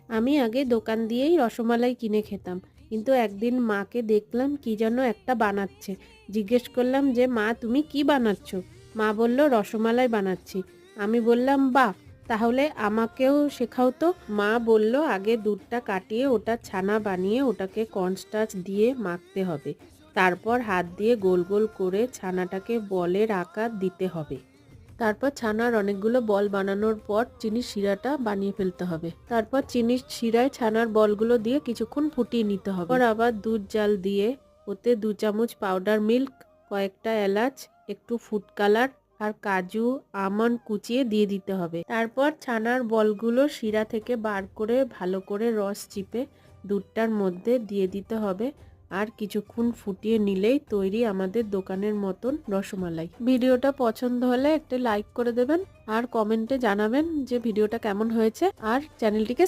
আমি আগে দোকান দিয়েই রসমালাই কিনে খেতাম, কিন্তু একদিন মাকে দেখলাম কি যেন একটা বানাচ্ছে। জিজ্ঞেস করলাম যে মা তুমি কি বানাচ্ছ? মা বলল রসমালাই বানাচ্ছি। আমি বললাম বাহ, তাহলে আমাকেও শেখাও তো। মা বলল আগে দুধটা কাটিয়ে ওটা ছানা বানিয়ে ওটাকে কর্নস্টার্চ দিয়ে মাখতে হবে, তারপর হাত দিয়ে গোল গোল করে ছানাটাকে বলের আকার দিতে হবে। তারপর ছানার অনেকগুলো বল বানানোর পর চিনির শিরাটা বানিয়ে ফেলতে হবে। তারপর চিনির শিরায় ছানার বলগুলো দিয়ে কিছুক্ষণ ফুটিয়ে নিতে হবে। পর আবার দুধ জাল দিয়ে ওতে 2 চামচ পাউডার মিল্ক, কয়েকটা এলাচ, একটু ফুড কালার আর কাজু আমন্ড কুচিয়ে দিয়ে দিতে হবে। তারপর ছানার বলগুলো শিরা থেকে বার করে ভালো করে রস চিপে দুধটার মধ্যে দিয়ে দিতে হবে, আর কিছুক্ষণ ফুটিয়ে নিলেই তৈরি আমাদের দোকানের মতন রসমালাই। ভিডিওটা পছন্দ হলে একটা লাইক করে দেবেন আর কমেন্টে জানাবেন যে ভিডিওটা কেমন হয়েছে, আর চ্যানেলটিকে